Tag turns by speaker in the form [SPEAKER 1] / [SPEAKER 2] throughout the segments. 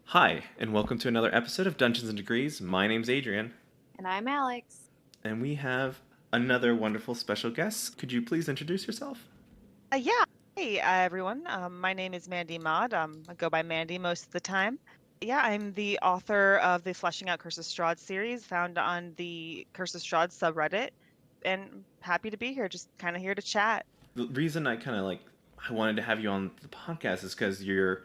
[SPEAKER 1] Hi, and welcome to another episode of Dungeons and Degrees. My name's Adrian,
[SPEAKER 2] And I'm Alex.
[SPEAKER 1] and we have another wonderful special guest. Could you please introduce yourself?
[SPEAKER 3] Yeah. Hey, everyone. My name is MandyMod. I go by Mandy most of the time. Yeah, I'm the author of the Fleshing Out Curse of Strahd series found on the Curse of Strahd subreddit, and happy to be here, just kind of here to chat.
[SPEAKER 1] The reason I wanted to have you on the podcast is because you're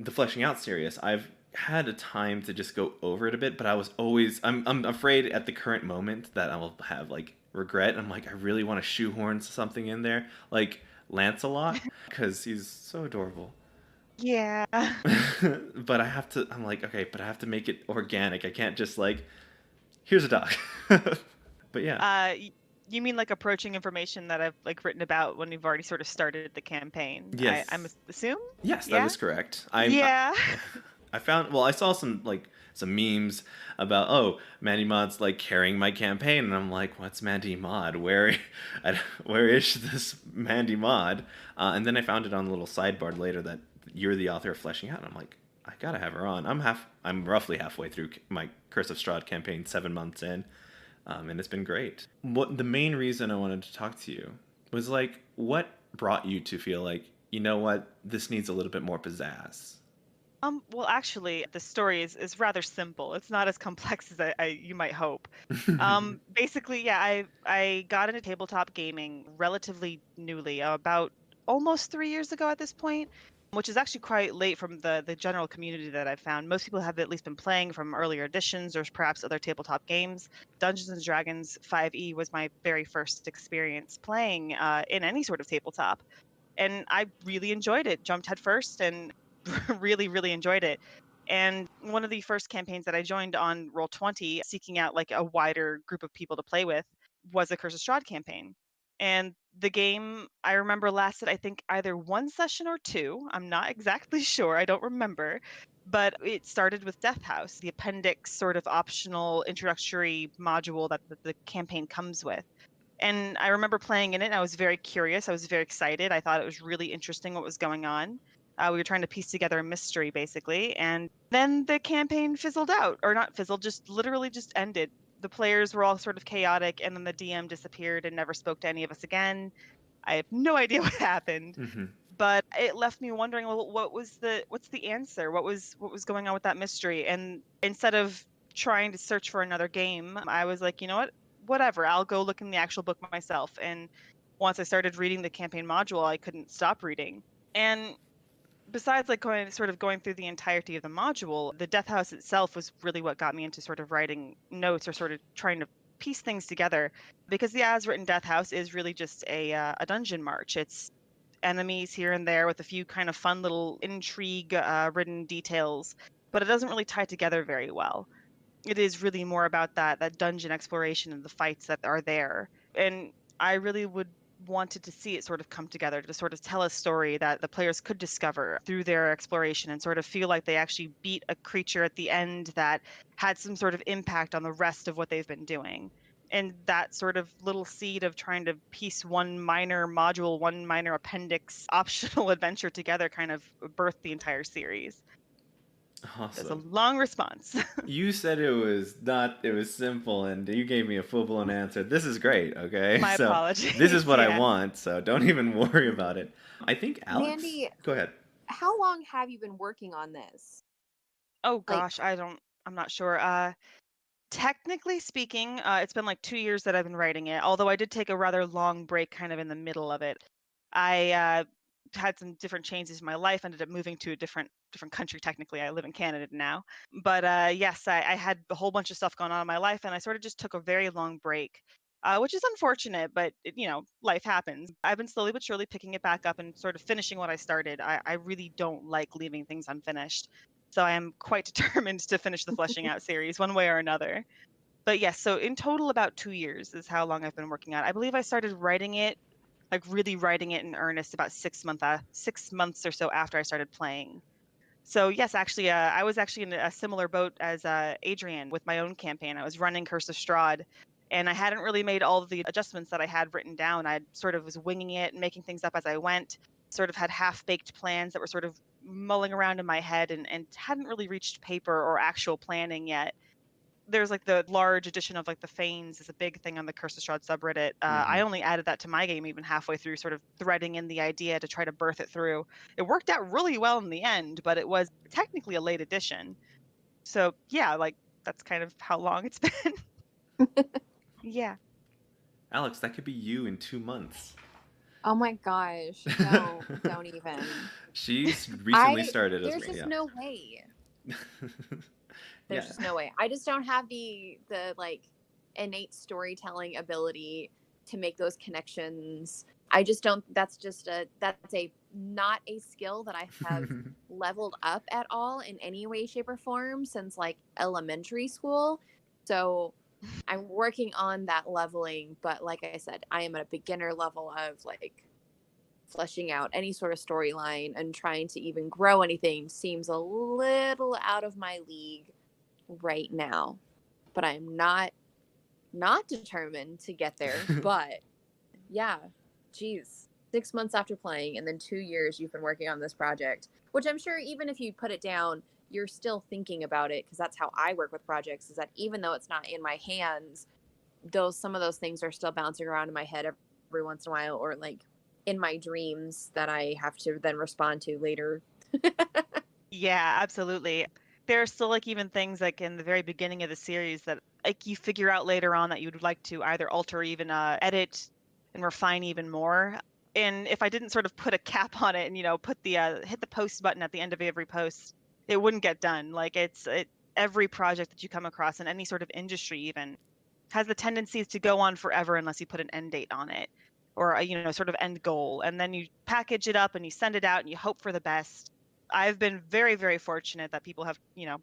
[SPEAKER 1] the Fleshing Out series. I've had a time to just go over it a bit, but I'm afraid at the current moment that I will have regret. I'm like I really want to shoehorn something in there, like Lancelot, because he's so adorable.
[SPEAKER 3] Yeah.
[SPEAKER 1] But I'm like, okay, but I have to make it organic. I can't just here's a dog. But yeah.
[SPEAKER 3] You mean like approaching information that I've written about when we've already sort of started the campaign? I'm
[SPEAKER 1] Yes.
[SPEAKER 3] assume?
[SPEAKER 1] Yes, that
[SPEAKER 3] Yeah?
[SPEAKER 1] is correct.
[SPEAKER 3] Yeah.
[SPEAKER 1] I found, well, I saw some memes about, oh, Mandy Mod's like carrying my campaign, and I'm like, what's Mandy Mod? Where is this Mandy Mod? And then I found it on a little sidebar later that you're the author of Fleshing Out, and I'm like, I gotta have her on. I'm roughly halfway through my Curse of Strahd campaign, 7 months in, and it's been great. What the main reason I wanted to talk to you was what brought you to feel like, you know what, this needs a little bit more pizzazz.
[SPEAKER 3] Well, actually, the story is rather simple. It's not as complex as you might hope. Basically, yeah, I got into tabletop gaming relatively newly, about almost 3 years ago at this point, which is actually quite late from the general community that I've found. Most people have at least been playing from earlier editions or perhaps other tabletop games. Dungeons and Dragons 5e was my very first experience playing in any sort of tabletop, and I really enjoyed it. Jumped headfirst and really, really enjoyed it. And one of the first campaigns that I joined on Roll20, seeking out like a wider group of people to play with, was a Curse of Strahd campaign. And the game I remember lasted, I think, either one session or two. I'm not exactly sure. I don't remember. But it started with Death House, the appendix sort of optional introductory module that the campaign comes with. And I remember playing in it, and I was very curious. I was very excited. I thought it was really interesting what was going on. We were trying to piece together a mystery, basically. And then the campaign fizzled out, or not fizzled, just literally just ended. The players were all sort of chaotic, and then the DM disappeared and never spoke to any of us again. I have no idea what happened,
[SPEAKER 1] Hmm.
[SPEAKER 3] but it left me wondering, well, what's the answer? What was going on with that mystery? And instead of trying to search for another game, I was like, you know what? Whatever, I'll go look in the actual book myself. And once I started reading the campaign module, I couldn't stop reading. And besides going through the entirety of the module, the Death House itself was really what got me into sort of writing notes or sort of trying to piece things together, because the as written Death House is really just a dungeon march. It's enemies here and there with a few kind of fun little intrigue ridden details, but it doesn't really tie together very well. It is really more about that dungeon exploration and the fights that are there. And I really would wanted to see it sort of come together to sort of tell a story that the players could discover through their exploration and sort of feel like they actually beat a creature at the end that had some sort of impact on the rest of what they've been doing. And that sort of little seed of trying to piece one minor module, one minor appendix optional adventure together kind of birthed the entire series. That's a
[SPEAKER 1] Awesome.
[SPEAKER 3] long response.
[SPEAKER 1] You said it was simple, and you gave me a full blown answer. This is great, okay?
[SPEAKER 3] My
[SPEAKER 1] So, this is
[SPEAKER 3] apologies.
[SPEAKER 1] what I
[SPEAKER 3] Yeah.
[SPEAKER 1] want, so don't even worry about it. I think Alex,
[SPEAKER 2] Mandy,
[SPEAKER 1] go ahead.
[SPEAKER 2] how long have you been working on this?
[SPEAKER 3] Oh
[SPEAKER 2] Like,
[SPEAKER 3] gosh, I'm not sure. Technically speaking, it's been like 2 years that I've been writing it, although I did take a rather long break kind of in the middle of it. I had some different changes in my life, ended up moving to a different country. Technically, I live in Canada now. But yes, I had a whole bunch of stuff going on in my life, and I sort of just took a very long break, which is unfortunate, but life happens. I've been slowly but surely picking it back up and sort of finishing what I started. I really don't like leaving things unfinished. So I am quite determined to finish the Fleshing Out series one way or another. But yes, so in total about 2 years is how long I've been working on it. I believe I started writing it, like really writing it in earnest, about 6 months or so after I started playing. So yes, actually, I was actually in a similar boat as Adrian with my own campaign. I was running Curse of Strahd, and I hadn't really made all of the adjustments that I had written down. I sort of was winging it and making things up as I went. Sort of had half-baked plans that were sort of mulling around in my head and hadn't really reached paper or actual planning yet. There's like the large edition of like the Fanes is a big thing on the Curse of Strahd subreddit. I
[SPEAKER 1] Hmm.
[SPEAKER 3] only added that to my game even halfway through, sort of threading in the idea to try to birth it through. It worked out really well in the end, but it was technically a late edition. So yeah, like that's kind of how long it's been. Yeah.
[SPEAKER 1] Alex, that could be you in 2 months.
[SPEAKER 2] Oh my gosh. Don't even.
[SPEAKER 1] She's recently started as
[SPEAKER 2] There's
[SPEAKER 1] well.
[SPEAKER 2] just no way.
[SPEAKER 1] Yeah.
[SPEAKER 2] There's
[SPEAKER 1] Yeah.
[SPEAKER 2] just no way. I just don't have the like innate storytelling ability to make those connections. I just don't that's a not a skill that I have leveled up at all in any way, shape, or form since like elementary school. So I'm working on that leveling, but like I said, I am at a beginner level of like fleshing out any sort of storyline, and trying to even grow anything seems a little out of my league right now. But I'm not determined to get there. But yeah, geez, 6 months after playing, and then 2 years you've been working on this project, which I'm sure even if you put it down, you're still thinking about it, because that's how I work with projects. Is that even though it's not in my hands, some of those things are still bouncing around in my head every once in a while, or like in my dreams that I have to then respond to later.
[SPEAKER 3] Yeah, absolutely. There are still like even things like in the very beginning of the series that like you figure out later on that you would like to either alter, or even edit and refine even more. And if I didn't sort of put a cap on it and put the hit the post button at the end of every post, it wouldn't get done. Like every project that you come across in any sort of industry even has the tendencies to go on forever unless you put an end date on it, or a sort of end goal, and then you package it up and you send it out and you hope for the best. I've been very, very fortunate that people have,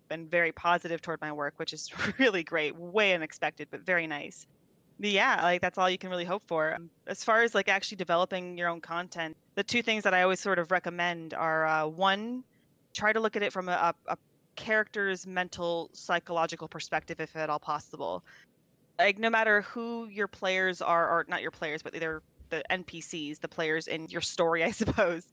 [SPEAKER 3] been very positive toward my work, which is really great, way unexpected, but very nice. But yeah, like that's all you can really hope for. As far as like actually developing your own content, the two things that I always sort of recommend are one, try to look at it from a character's mental, psychological perspective, if at all possible. Like no matter who your players are, or not your players, but they're the NPCs, the players in your story, I suppose.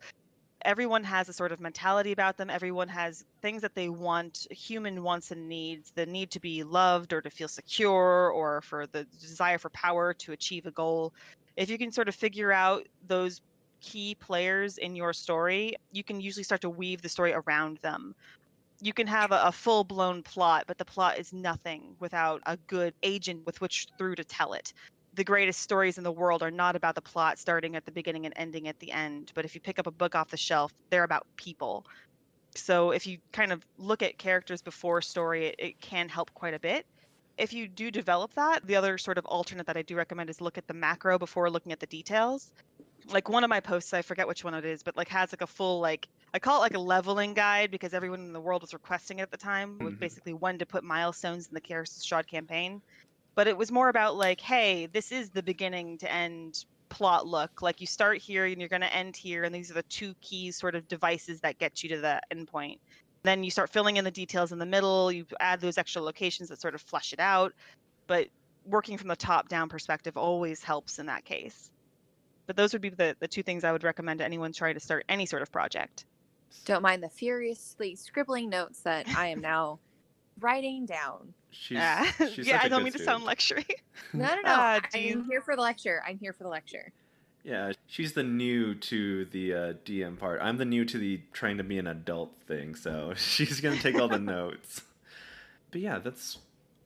[SPEAKER 3] Everyone has a sort of mentality about them. Everyone has things that they want, human wants and needs, the need to be loved or to feel secure, or for the desire for power to achieve a goal. If you can sort of figure out those key players in your story, you can usually start to weave the story around them. You can have a full blown plot, but the plot is nothing without a good agent with which through to tell it. The greatest stories in the world are not about the plot starting at the beginning and ending at the end. But if you pick up a book off the shelf, they're about people. So if you kind of look at characters before story, it can help quite a bit. If you do develop that, the other sort of alternate that I do recommend is look at the macro before looking at the details. Like one of my posts, I forget which one it is, but like has like a full, like I call it like a leveling guide, because everyone in the world was requesting it at the time, with
[SPEAKER 1] Mhm.
[SPEAKER 3] basically when to put milestones in the Karis Strahd campaign. But it was more about like, hey, this is the beginning to end plot look. Like you start here and you're going to end here, and these are the two key sort of devices that get you to the end point. Then you start filling in the details in the middle. You add those extra locations that sort of flesh it out. But working from the top down perspective always helps in that case. But those would be the two things I would recommend to anyone trying to start any sort of project.
[SPEAKER 2] Don't mind the furiously scribbling notes that I am now writing down.
[SPEAKER 1] She's
[SPEAKER 3] Yeah,
[SPEAKER 1] such
[SPEAKER 3] I
[SPEAKER 1] a
[SPEAKER 3] don't
[SPEAKER 1] good
[SPEAKER 3] mean to sound
[SPEAKER 1] student.
[SPEAKER 3] lecturing.
[SPEAKER 2] No.
[SPEAKER 3] Ah, geez.
[SPEAKER 2] I'm here for the lecture. I'm here for the lecture.
[SPEAKER 1] Yeah, she's the new to the DM part. I'm the new to the trying to be an adult thing, so she's gonna take all the notes. But yeah, that's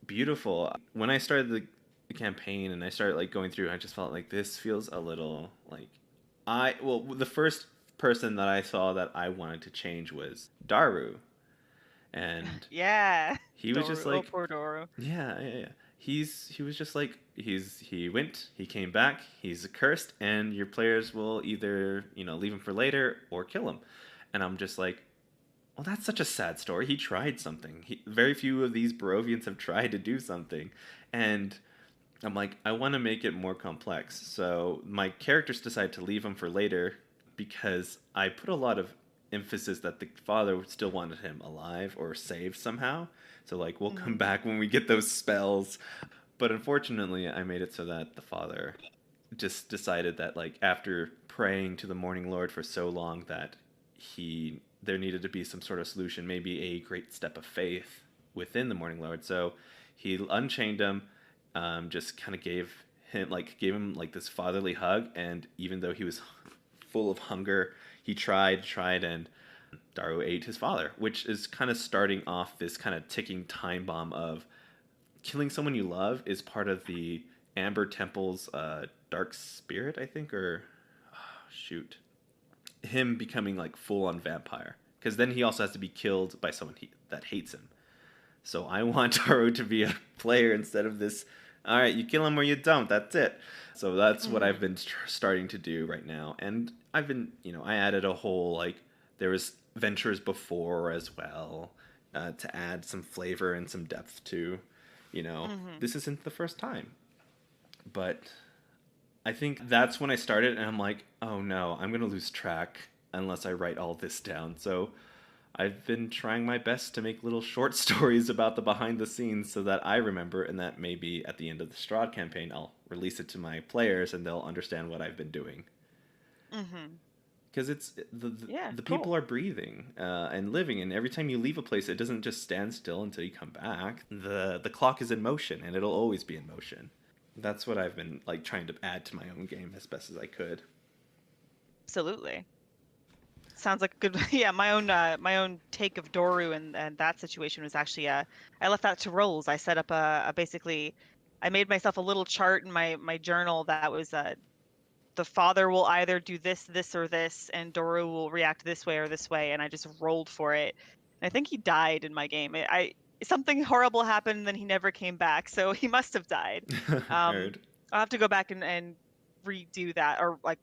[SPEAKER 1] beautiful. When I started the campaign and I started like going through, I just felt like this feels a little like the first person that I saw that I wanted to change was Daru, and
[SPEAKER 3] Yeah.
[SPEAKER 1] he was just
[SPEAKER 3] Doru. Oh,
[SPEAKER 1] like,
[SPEAKER 3] poor Doru.
[SPEAKER 1] yeah. He was just like he came back, he's cursed, and your players will either leave him for later or kill him, and I'm just like, well, that's such a sad story. He tried something. Very few of these Barovians have tried to do something, and I'm like, I want to make it more complex. So my characters decide to leave him for later because I put a lot of emphasis that the father still wanted him alive or saved somehow. So like we'll come
[SPEAKER 3] Hmm.
[SPEAKER 1] back when we get those spells. But unfortunately, I made it so that the father just decided that like after praying to the Morning Lord for so long that he there needed to be some sort of solution, maybe a great step of faith within the Morning Lord. So he unchained him, just kind of gave him like this fatherly hug, and even though he was full of hunger, he tried, and Daru ate his father, which is kind of starting off this kind of ticking time bomb of killing someone you love is part of the Amber Temple's dark spirit, I think, or shoot, him becoming like full on vampire. Because then he also has to be killed by someone that hates him. So I want Daru to be a player instead of this. All right, you kill him or you don't. That's it. So that's what I've been starting to do right now, and I've been, I added a whole like there was ventures before as well to add some flavor and some depth to, this isn't the first time, but I think that's when I started, and I'm like, oh no, I'm gonna lose track unless I write all this down. So I've been trying my best to make little short stories about the behind the scenes so that I remember, and that maybe at the end of the Strahd campaign, I'll release it to my players and they'll understand what I've been doing. Because it's the people are breathing and living, and every time you leave a place, it doesn't just stand still until you come back. The clock is in motion, and it'll always be in motion. That's what I've been like trying to add to my own game as best as I could.
[SPEAKER 3] Absolutely. Sounds like a good. Yeah, my own take of Doru and that situation was actually I left that to roles. I set up basically, I made myself a little chart in my journal that was the father will either do this or this, and Doru will react this way or this way, and I just rolled for it. And I think he died in my game. Something horrible happened, and then he never came back, so he must have died.
[SPEAKER 1] Heard.
[SPEAKER 3] I'll have to go back and redo that, or like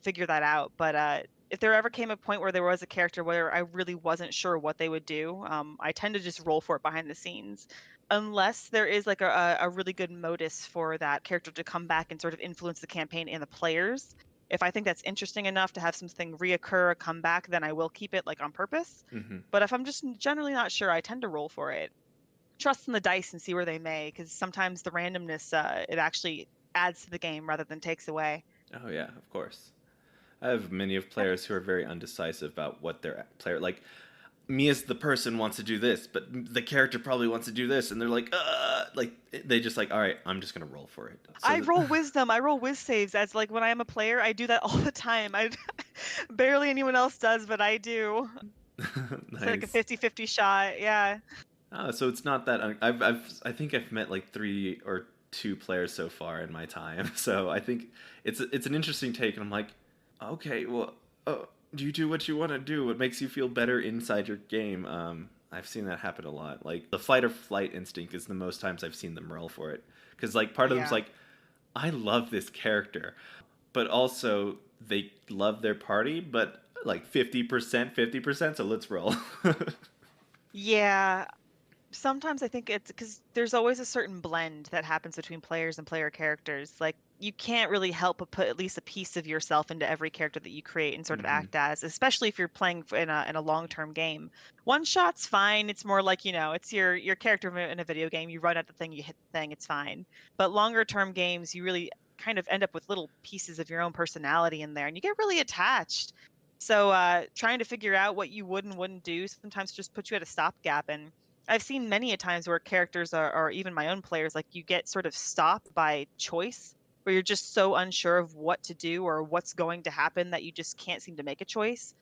[SPEAKER 3] figure that out. But if there ever came a point where there was a character where I really wasn't sure what they would do, I tend to just roll for it behind the scenes, unless there is like a really good modus for that character to come back and sort of influence the campaign and the players. If I think that's interesting enough to have something reoccur or come back, then I will keep it like on purpose. But if I'm just generally not sure, I tend to roll for it. Trust in the dice and see where they may, because sometimes the randomness, it actually adds to the game rather than takes away.
[SPEAKER 1] Oh yeah, of course. I have many of players who are very undecisive about what their player, like me as the person wants to do this, but the character probably wants to do this, and they're like they just like, all right, I'm just gonna roll for it. So
[SPEAKER 3] I roll wisdom. I roll whiz saves as like when I am a player. I do that all the time. I barely anyone else does, but I do.
[SPEAKER 1] Nice.
[SPEAKER 3] It's like a 50-50 shot. Yeah.
[SPEAKER 1] Oh, so it's not that I think I've met like 3 or 2 players so far in my time. So I think it's an interesting take, and I'm like, okay, well, do you do what you want to do? What makes you feel better inside your game? I've seen that happen a lot. Like the fight or flight instinct is the most times I've seen them roll for it, because like part of them's like, I love this character, but also they love their party, but like 50%, so let's roll.
[SPEAKER 3] Yeah. Sometimes I think it's because there's always a certain blend that happens between players and player characters. Like you can't really help but put at least a piece of yourself into every character that you create and sort of act as, especially if you're playing in a long-term game. One shot's fine. It's more like, it's your character in a video game. You run at the thing, you hit the thing, it's fine. But longer term games, you really kind of end up with little pieces of your own personality in there, and you get really attached. So trying to figure out what you would and wouldn't do sometimes just puts you at a stopgap. And I've seen many a times where characters or even my own players, like you get sort of stopped by choice, where you're just so unsure of what to do or what's going to happen that you just can't seem to make a choice.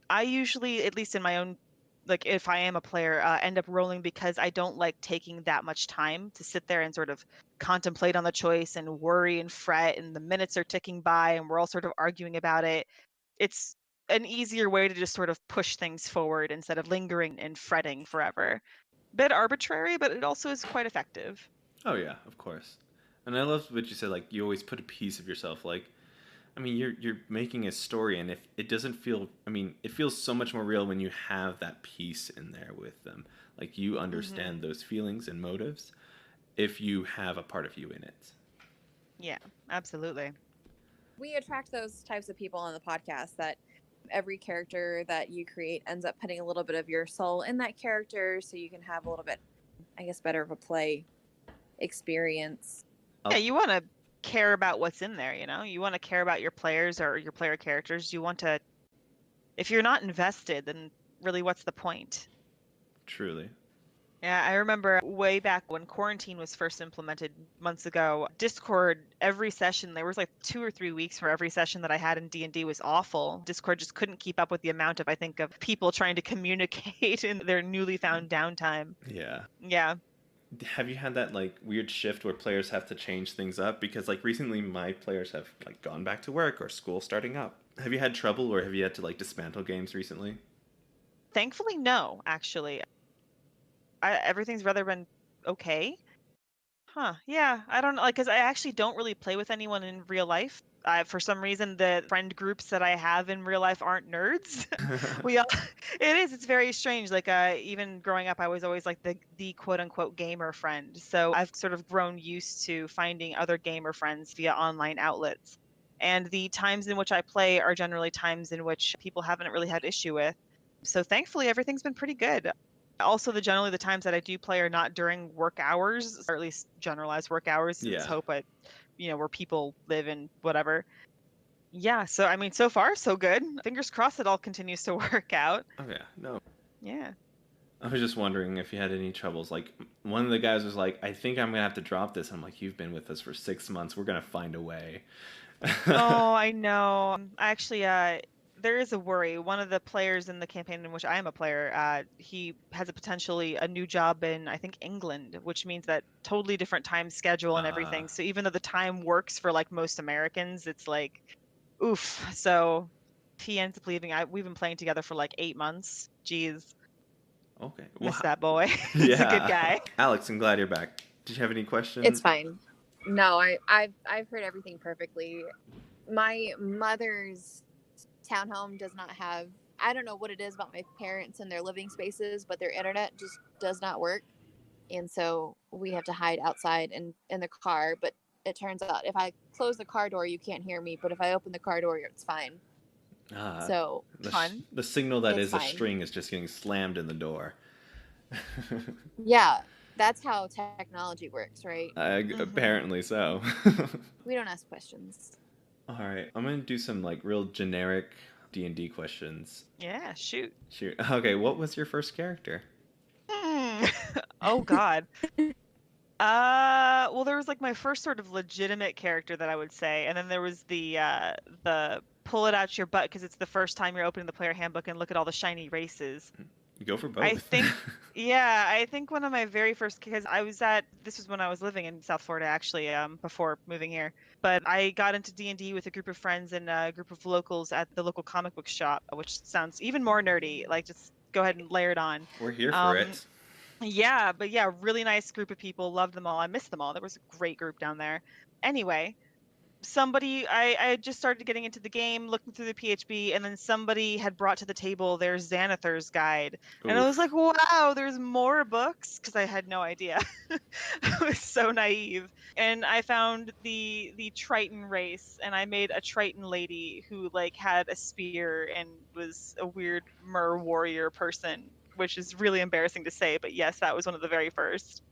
[SPEAKER 3] I usually, at least in my own, like if I am a player, end up rolling because I don't like taking that much time to sit there and sort of contemplate on the choice and worry and fret, and the minutes are ticking by and we're all sort of arguing about it. It's an easier way to just sort of push things forward instead of lingering and fretting forever. Bit arbitrary, but it also is quite effective.
[SPEAKER 1] Oh yeah, of course. And I love what you said. Like you always put a piece of yourself. Like, I mean, you're making a story, and if it doesn't feel, I mean, it feels so much more real when you have that piece in there with them. Like you understand those feelings and motives if you have a part of you in it.
[SPEAKER 3] Yeah, absolutely.
[SPEAKER 2] We attract those types of people on the podcast, that every character that you create ends up putting a little bit of your soul in that character, so you can have a little bit, I guess, better of a play experience.
[SPEAKER 3] Yeah, you want to care about what's in there, you want to care about your players or your player characters. You want to, if you're not invested, then really what's the point?
[SPEAKER 1] Truly.
[SPEAKER 3] Yeah, I remember way back when quarantine was first implemented months ago, Discord, every session, there was like 2 or 3 weeks where every session that I had in D&D was awful. Discord just couldn't keep up with the amount of, I think, of people trying to communicate in their newly found downtime.
[SPEAKER 1] Yeah.
[SPEAKER 3] Yeah.
[SPEAKER 1] Have you had that like weird shift where players have to change things up? Because like recently my players have like gone back to work or school starting up. Have you had trouble or have you had to like dismantle games recently?
[SPEAKER 3] Thankfully, no, actually. Everything's rather been okay. Huh. Yeah, I don't know, like, because I actually don't really play with anyone in real life. For some reason, the friend groups that I have in real life aren't nerds. We all, it is. It's very strange. Like, even growing up, I was always like the quote unquote gamer friend. So I've sort of grown used to finding other gamer friends via online outlets. And the times in which I play are generally times in which people haven't really had issue with. So thankfully, everything's been pretty good. Also, generally the times that I do play are not during work hours, or at least generalized work hours. Let's
[SPEAKER 1] Yeah.
[SPEAKER 3] hope where people live and whatever. Yeah, so I mean, so far so good. Fingers crossed it all continues to work out.
[SPEAKER 1] Oh yeah. No.
[SPEAKER 3] Yeah.
[SPEAKER 1] I was just wondering if you had any troubles. Like one of the guys was like, "I think I'm gonna have to drop this." I'm like, "You've been with us for 6 months. We're gonna find a way."
[SPEAKER 3] Oh, I know. Actually, there is a worry. One of the players in the campaign in which I am a player, he has a new job in, I think, England, which means that totally different time schedule and
[SPEAKER 1] uh,
[SPEAKER 3] everything. So even though the time works for like most Americans, it's like, oof. So if he ends up leaving, we've been playing together for like 8 months. Jeez,
[SPEAKER 1] okay.
[SPEAKER 3] miss
[SPEAKER 1] Well,
[SPEAKER 3] that boy. He's a good
[SPEAKER 1] yeah.
[SPEAKER 3] guy.
[SPEAKER 1] Alex, I'm glad you're back. Did you have any
[SPEAKER 2] It's
[SPEAKER 1] questions?
[SPEAKER 2] fine. No, I've heard everything perfectly. My mother's townhome does not have, I don't know what it is about my parents and their living spaces, but their internet just does not work. And so we have to hide outside in the car. But it turns out if I close the car door, you can't hear me. But if I open the car door, it's fine.
[SPEAKER 1] Ah,
[SPEAKER 2] So
[SPEAKER 3] Fun.
[SPEAKER 1] the signal that
[SPEAKER 2] it's
[SPEAKER 1] is a
[SPEAKER 2] fine.
[SPEAKER 1] string is just getting slammed in the door.
[SPEAKER 2] Yeah, that's how technology works, right?
[SPEAKER 1] Apparently so.
[SPEAKER 2] We don't ask questions.
[SPEAKER 1] All right, I'm gonna do some like real generic D&D questions.
[SPEAKER 3] Yeah, shoot.
[SPEAKER 1] Shoot. Okay, what was your first character?
[SPEAKER 3] Hmm. Oh God. Well, there was like my first sort of legitimate character that I would say, and then there was the pull it out your butt because it's the first time you're opening the player handbook and look at all the shiny races.
[SPEAKER 1] Go for
[SPEAKER 3] I
[SPEAKER 1] both.
[SPEAKER 3] think, yeah, I think one of my very first, because this was when I was living in South Florida actually, before moving here. But I got into D&D with a group of friends and a group of locals at the local comic book shop, which sounds even more nerdy. Like, just go ahead and layer it on.
[SPEAKER 1] We're here for
[SPEAKER 3] Um,
[SPEAKER 1] it.
[SPEAKER 3] yeah, but yeah, really nice group of people. Loved them all. I missed them all. There was a great group down there. Anyway, I had just started getting into the game, looking through the PHB, and then somebody had brought to the table their Xanathar's guide. And I was like,
[SPEAKER 1] Oof.
[SPEAKER 3] wow, there's more books, because I had no idea. I was so naive. And I found the Triton race, and I made a Triton lady who like had a spear and was a weird mer warrior person, which is really embarrassing to say, but yes, that was one of the very first.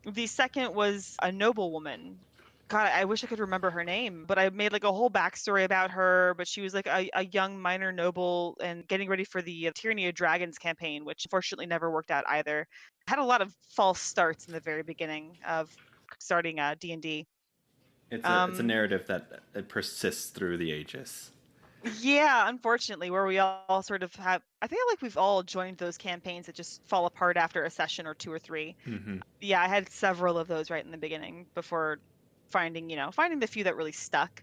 [SPEAKER 3] The second was a noblewoman. God, I wish I could remember her name, but I made like a whole backstory about her. But she was like a young minor noble and getting ready for the Tyranny of Dragons campaign, which unfortunately never worked out either. Had a lot of false starts in the very beginning of starting D&D.
[SPEAKER 1] It's a
[SPEAKER 3] Um,
[SPEAKER 1] narrative that it persists through the ages.
[SPEAKER 3] yeah, unfortunately, where we all sort of have, I feel like we've all joined those campaigns that just fall apart after a session or two or three.
[SPEAKER 1] Mm-hmm.
[SPEAKER 3] Yeah, I had several of those right in the beginning before finding the few that really stuck.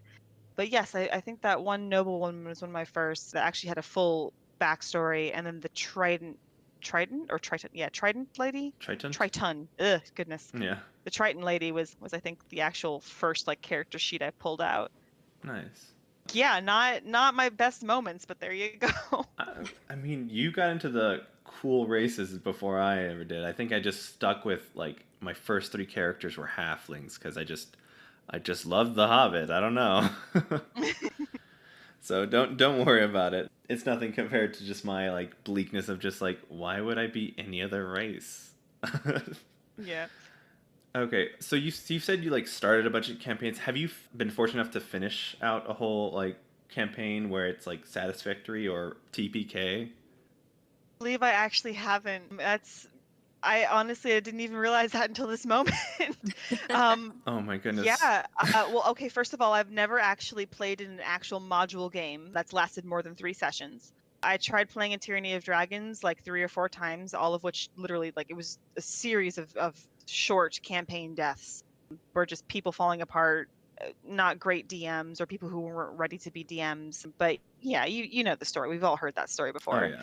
[SPEAKER 3] But yes, I think that one noblewoman was one of my first that actually had a full backstory, and then the Trident lady,
[SPEAKER 1] Triton?
[SPEAKER 3] Triton. Ugh, goodness,
[SPEAKER 1] Yeah.
[SPEAKER 3] the Triton lady was I think the actual first like character sheet I pulled out.
[SPEAKER 1] Nice.
[SPEAKER 3] Yeah, not my best moments, but there you go.
[SPEAKER 1] I mean, you got into the cool races before I ever did. I think I just stuck with like my first three characters were halflings because I just loved The Hobbit. I don't know. So don't worry about it. It's nothing compared to just my like bleakness of just like why would I be any other race?
[SPEAKER 3] Yeah.
[SPEAKER 1] Okay, so you said you like started a bunch of campaigns. Have you been fortunate enough to finish out a whole like campaign where it's like satisfactory or TPK?
[SPEAKER 3] believe I actually haven't. I didn't even realize that until this moment. um,
[SPEAKER 1] Oh my goodness.
[SPEAKER 3] yeah. Well, okay. First of all, I've never actually played in an actual module game that's lasted more than 3 sessions. I tried playing in Tyranny of Dragons like 3 or 4 times, all of which literally like it was a series of short campaign deaths, were just people falling apart, not great DMs or people who weren't ready to be DMs. But yeah, you know the story. We've all heard that story
[SPEAKER 1] Oh
[SPEAKER 3] before.
[SPEAKER 1] yeah.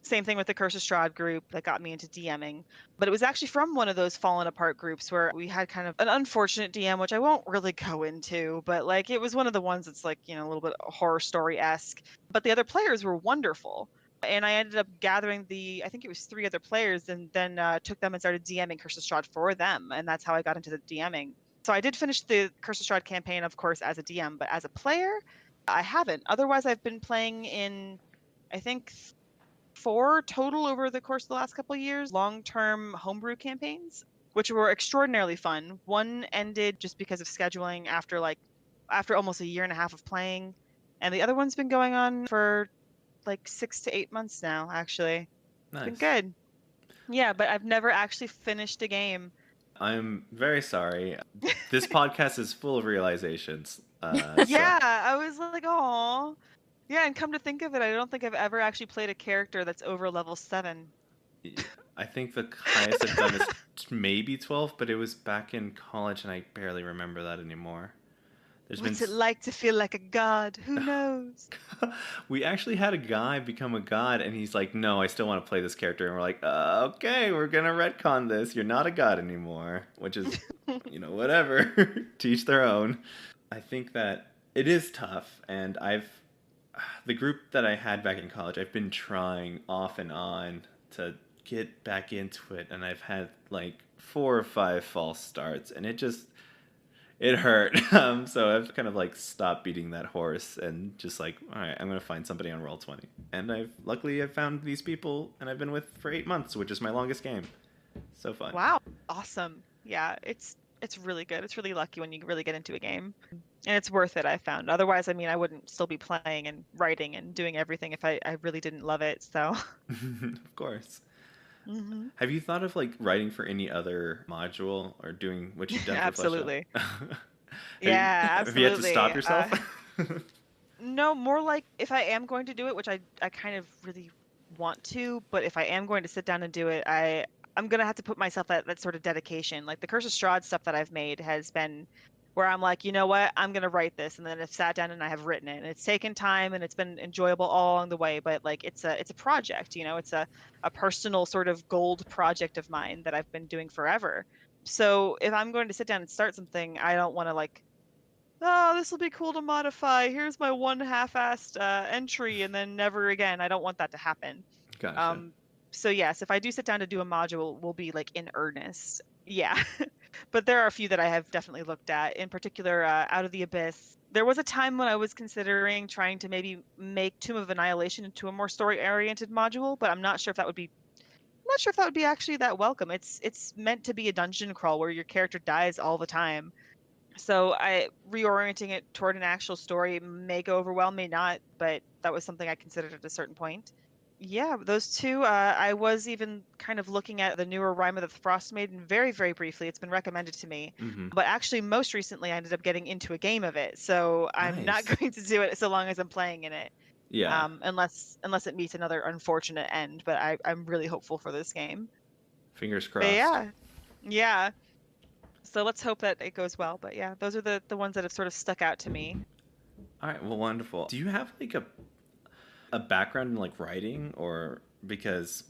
[SPEAKER 3] Same thing with the Curse of Strahd group that got me into DMing. But it was actually from one of those fallen apart groups where we had kind of an unfortunate DM, which I won't really go into, but like it was one of the ones that's like, a little bit horror story esque. But the other players were wonderful. And I ended up gathering I think it was 3 other players, and then took them and started DMing Curse of Strahd for them. And that's how I got into the DMing. So I did finish the Curse of Strahd campaign, of course, as a DM, but as a player, I haven't. Otherwise, I've been playing in, I think, 4 total over the course of the last couple of years, long-term homebrew campaigns, which were extraordinarily fun. One ended just because of scheduling after almost a year and a half of playing, and the other one's been going on for like 6 to 8 months now, actually. It's been
[SPEAKER 1] Nice.
[SPEAKER 3] good. Yeah, but I've never actually finished a game.
[SPEAKER 1] I'm very sorry. This podcast is full of realizations. So
[SPEAKER 3] Yeah, I was like, oh. Yeah, and come to think of it, I don't think I've ever actually played a character that's over level 7.
[SPEAKER 1] I think the highest I've done is maybe 12, but it was back in college and I barely remember that anymore. There's been
[SPEAKER 3] What's it like to feel like a god? Who knows?
[SPEAKER 1] we actually had a guy become a god and he's like, "No, I still want to play this character." And we're like, "Okay, we're going to retcon this. You're not a god anymore." Which is, whatever. Teach their own. I think that it is tough and the group that I had back in college, I've been trying off and on to get back into it, and I've had like 4 or 5 false starts, and it hurt. So I've kind of like stopped beating that horse and just like, all right, I'm gonna find somebody on Roll20, and I've found these people, and I've been with for 8 months, which is my longest game. So fun.
[SPEAKER 3] Wow, awesome. Yeah, it's really good. It's really lucky when you really get into a game. And it's worth it, I found. Otherwise, I mean, I wouldn't still be playing and writing and doing everything if I really didn't love it. So,
[SPEAKER 1] Of course.
[SPEAKER 3] hmm
[SPEAKER 1] Have you thought of like writing for any other module or doing what you've done for Flesh Out?
[SPEAKER 3] absolutely.
[SPEAKER 1] have you
[SPEAKER 3] Yeah,
[SPEAKER 1] have you had to
[SPEAKER 3] absolutely.
[SPEAKER 1] stop yourself?
[SPEAKER 3] No, more like if I am going to do it, which I kind of really want to, but if I am going to sit down and do it, I'm gonna have to put myself that sort of dedication. Like the Curse of Strahd stuff that I've made has been where I'm like, you know what, I'm gonna write this, and then I've sat down and I have written it, and it's taken time and it's been enjoyable all along the way. But like it's a project, it's a personal sort of gold project of mine that I've been doing forever. So if I'm going to sit down and start something, I don't want to like, oh, this will be cool to modify. Here's my one half-assed entry, and then never again. I don't want that to happen.
[SPEAKER 1] Gotcha.
[SPEAKER 3] Um, so yes, if I do sit down to do a module, we'll be like in earnest. Yeah. But there are a few that I have definitely looked at. In particular, Out of the Abyss. There was a time when I was considering trying to maybe make Tomb of Annihilation into a more story-oriented module, but I'm not sure if that would be. I'm not sure if that would be actually that welcome. It's meant to be a dungeon crawl where your character dies all the time. So I reorienting it toward an actual story may go over well, may not, but that was something I considered at a certain point. Yeah, those two. I was even kind of looking at the newer Rime of the Frost Maiden very, very briefly. It's been recommended to me,
[SPEAKER 1] Mm-hmm.
[SPEAKER 3] but actually, most recently, I ended up getting into a game of it. So I'm not
[SPEAKER 1] Nice.
[SPEAKER 3] going to do it so long as I'm playing in it,
[SPEAKER 1] Yeah.
[SPEAKER 3] unless it meets another unfortunate end. But I'm really hopeful for this game.
[SPEAKER 1] Fingers
[SPEAKER 3] But
[SPEAKER 1] crossed.
[SPEAKER 3] yeah. So let's hope that it goes well. But yeah, those are the ones that have sort of stuck out to me.
[SPEAKER 1] All right. Well, wonderful. Do you have like a background in like writing, or because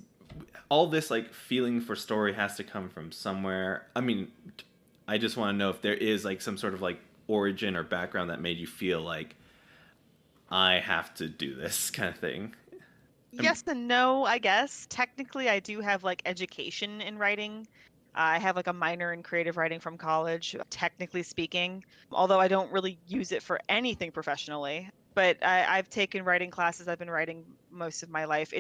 [SPEAKER 1] all this like feeling for story has to come from somewhere? I mean, I just want to know if there is like some sort of like origin or background that made you feel like I have to do this kind of thing.
[SPEAKER 3] Yes and no, I guess. Technically, I do have like education in writing. I have like a minor in creative writing from college, technically speaking, although I don't really use it for anything professionally. But I've taken writing classes. I've been writing most of my life.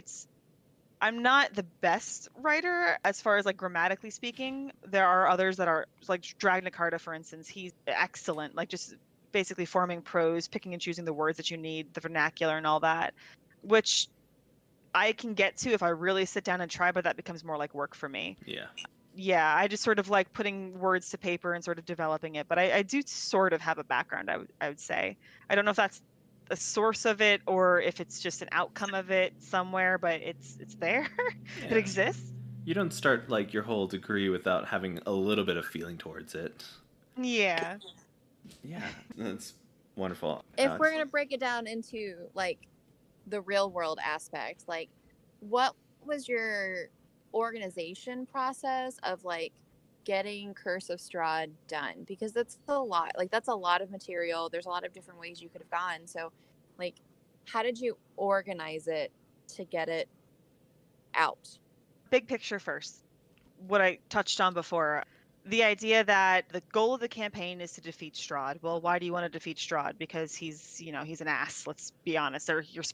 [SPEAKER 3] I'm not the best writer as far as like grammatically speaking. There are others that are like Dragnacarta, for instance. He's excellent, like just basically forming prose, picking and choosing the words that you need, the vernacular and all that, which I can get to if I really sit down and try, but that becomes more like work for me.
[SPEAKER 1] Yeah.
[SPEAKER 3] Yeah, I just sort of like putting words to paper and sort of developing it. But I do sort of have a background, I would say. I don't know if that's the source of it or if it's just an outcome of it somewhere, but it's there. It
[SPEAKER 1] Yeah.
[SPEAKER 3] exists.
[SPEAKER 1] You don't start like your whole degree without having a little bit of feeling towards it.
[SPEAKER 3] Yeah.
[SPEAKER 1] Yeah, that's wonderful.
[SPEAKER 2] If we're gonna break it down into like the real world aspect, like what was your organization process of like getting Curse of Strahd done? Because that's a lot. Like that's a lot of material. There's a lot of different ways you could have gone. So, like, how did you organize it to get it out?
[SPEAKER 3] Big picture first. What I touched on before, the idea that the goal of the campaign is to defeat Strahd. Well, why do you want to defeat Strahd? Because he's an ass, let's be honest. Or he's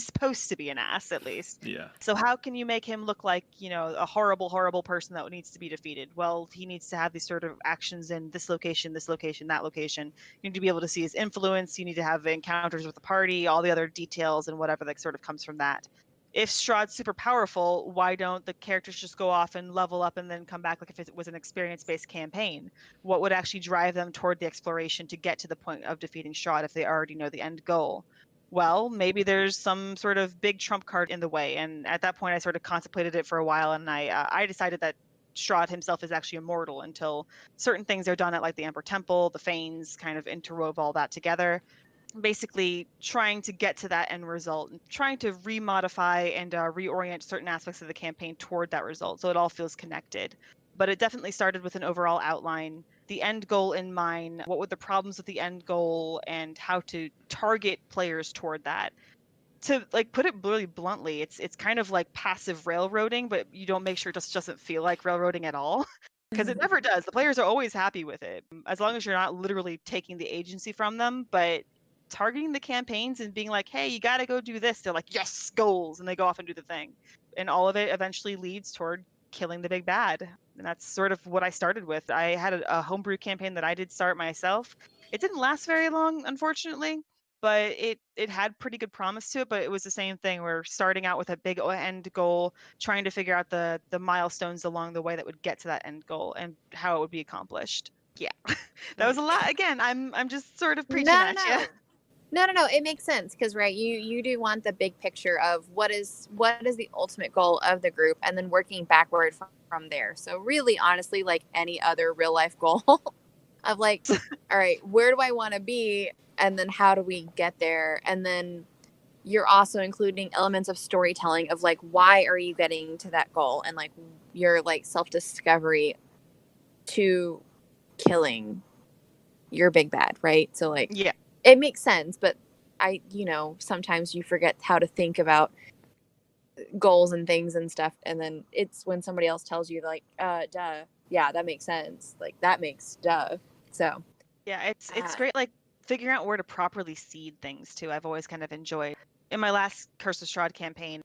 [SPEAKER 3] supposed to be an ass at least.
[SPEAKER 1] Yeah.
[SPEAKER 3] So how can you make him look like, a horrible, horrible person that needs to be defeated? Well, he needs to have these sort of actions in this location, that location. You need to be able to see his influence. You need to have encounters with the party, all the other details and whatever that sort of comes from that. If Strahd's super powerful, why don't the characters just go off and level up and then come back like if it was an experience-based campaign? What would actually drive them toward the exploration to get to the point of defeating Strahd if they already know the end goal? Well, maybe there's some sort of big trump card in the way. And at that point, I sort of contemplated it for a while, and I decided that Strahd himself is actually immortal until certain things are done at like the Emperor Temple, the Fanes kind of interwove all that together, basically trying to get to that end result and trying to remodify and reorient certain aspects of the campaign toward that result so it all feels connected. But it definitely started with an overall outline, the end goal in mind, what were the problems with the end goal, and how to target players toward that. To like put it really bluntly, it's kind of like passive railroading, but you don't make sure it just doesn't feel like railroading at all. Because it never does. The players are always happy with it, as long as you're not literally taking the agency from them. But targeting the campaigns and being like, hey, you got to go do this. They're like, yes, goals. And they go off and do the thing. And all of it eventually leads toward killing the big bad. And that's sort of what I started with. I had a homebrew campaign that I did start myself. It didn't last very long, unfortunately, but it had pretty good promise to it. But it was the same thing. We're starting out with a big end goal, trying to figure out the milestones along the way that would get to that end goal and how it would be accomplished. Yeah, that was a lot. Again, I'm just sort of preaching
[SPEAKER 2] No,
[SPEAKER 3] at
[SPEAKER 2] no,
[SPEAKER 3] you.
[SPEAKER 2] no. No. It makes sense because right, you do want the big picture of what is the ultimate goal of the group, and then working backward from there. So really, honestly, like any other real life goal, of like, all right, where do I want to be, and then how do we get there, and then you're also including elements of storytelling of like why are you getting to that goal, and like your like self discovery to killing your big bad, right? So like
[SPEAKER 3] Yeah.
[SPEAKER 2] it makes sense, but sometimes you forget how to think about goals and things and stuff, and then it's when somebody else tells you like, duh, yeah, that makes sense, like that makes duh. So
[SPEAKER 3] Yeah, it's
[SPEAKER 2] uh,
[SPEAKER 3] great like figuring out where to properly seed things too. I've always kind of enjoyed. In my last Curse of Strahd campaign,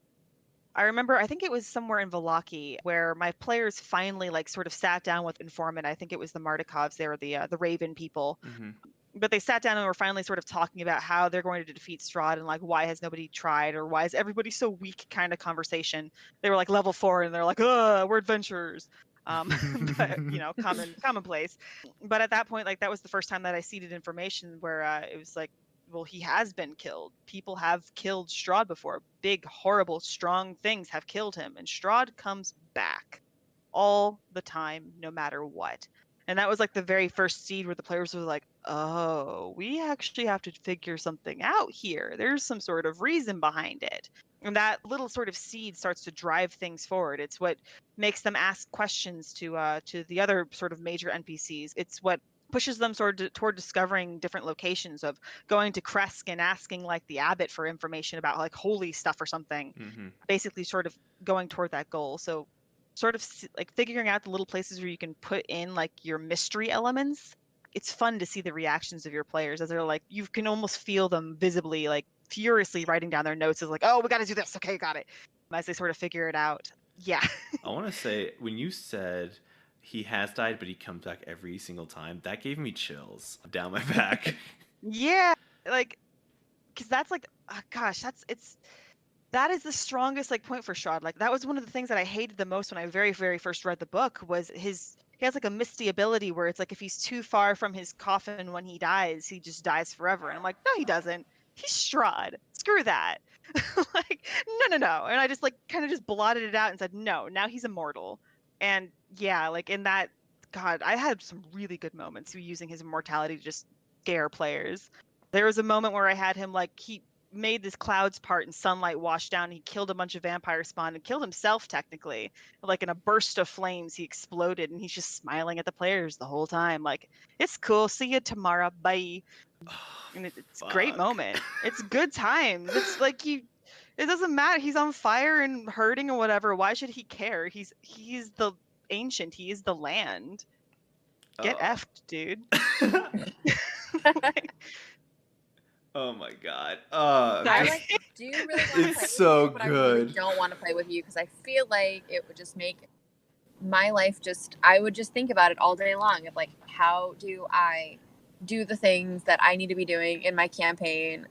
[SPEAKER 3] I remember I think it was somewhere in Vallaki where my players finally like sort of sat down with informant. I think it was the Mardikovs, they were the Raven people.
[SPEAKER 1] Mm-hmm.
[SPEAKER 3] But they sat down and were finally sort of talking about how they're going to defeat Strahd and like why has nobody tried or why is everybody so weak kind of conversation. They were like level 4 and they're like, we're adventurers. But commonplace. But at that point, like that was the first time that I seeded information where it was like, well, he has been killed. People have killed Strahd before. Big, horrible, strong things have killed him, and Strahd comes back all the time, no matter what. And that was like the very first seed where the players were like, oh, we actually have to figure something out here. There's some sort of reason behind it. And that little sort of seed starts to drive things forward. It's what makes them ask questions to the other sort of major NPCs. It's what pushes them toward discovering different locations, of going to Kresk and asking like the abbot for information about like holy stuff or something.
[SPEAKER 1] Mm-hmm.
[SPEAKER 3] Basically sort of going toward that goal. So sort of like figuring out the little places where you can put in like your mystery elements. It's fun to see the reactions of your players as they're like, you can almost feel them visibly like furiously writing down their notes as like, oh, we got to do this, okay, got it, as they sort of figure it out. Yeah.
[SPEAKER 1] I want to say when you said he has died, but he comes back every single time, that gave me chills down my back.
[SPEAKER 3] Yeah, like because that's like gosh, it's That is the strongest like point for Strahd. Like that was one of the things that I hated the most when I very, very first read the book was he has like a misty ability where it's like if he's too far from his coffin when he dies, he just dies forever. And I'm like, no, he doesn't. He's Strahd. Screw that. Like, no. And I just like kind of just blotted it out and said, no, now he's immortal. And yeah, like in that, God, I had some really good moments using his immortality to just scare players. There was a moment where I had him like he made this clouds part and sunlight washed down. And he killed a bunch of vampire spawn and killed himself technically. Like in a burst of flames, he exploded and he's just smiling at the players the whole time. Like, it's cool. See you tomorrow. Bye. And it's a great
[SPEAKER 1] Fuck.
[SPEAKER 3] moment. It's good times. It's like it doesn't matter. He's on fire and hurting or whatever. Why should he care? He's the ancient. He is the land. Get
[SPEAKER 1] Oh.
[SPEAKER 3] effed, dude.
[SPEAKER 1] Oh my god.
[SPEAKER 2] I like do really want to play
[SPEAKER 1] It's
[SPEAKER 2] with
[SPEAKER 1] so
[SPEAKER 2] you, but I really
[SPEAKER 1] good.
[SPEAKER 2] don't want to play with you because I feel like it would just make my life I would just think about it all day long of like, how do I do the things that I need to be doing in my campaign?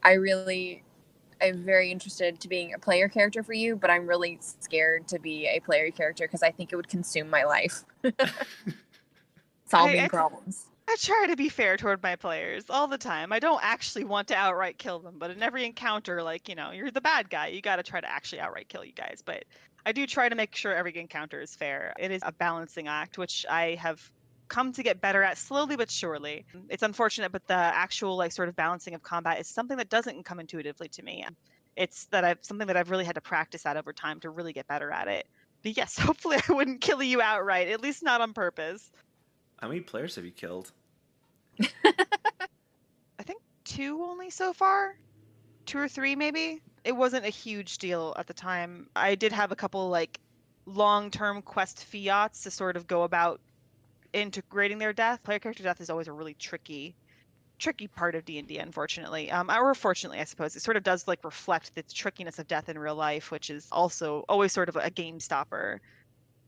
[SPEAKER 2] I'm very interested to being a player character for you, but I'm really scared to be a player character because I think it would consume my life. Solving problems.
[SPEAKER 3] I try to be fair toward my players all the time. I don't actually want to outright kill them, but in every encounter, like, you're the bad guy. You got to try to actually outright kill you guys. But I do try to make sure every encounter is fair. It is a balancing act, which I have come to get better at slowly but surely. It's unfortunate, but the actual like sort of balancing of combat is something that doesn't come intuitively to me. It's something that I've really had to practice at over time to really get better at it. But yes, hopefully I wouldn't kill you outright, at least not on purpose.
[SPEAKER 1] How many players have you killed?
[SPEAKER 3] I think 2 only so far. 2 or 3 maybe. It wasn't a huge deal at the time. I did have a couple like long-term quest fiats to sort of go about integrating their death. Player character death is always a really tricky part of D&D, unfortunately. Or fortunately, I suppose. It sort of does like reflect the trickiness of death in real life, which is also always sort of a game stopper.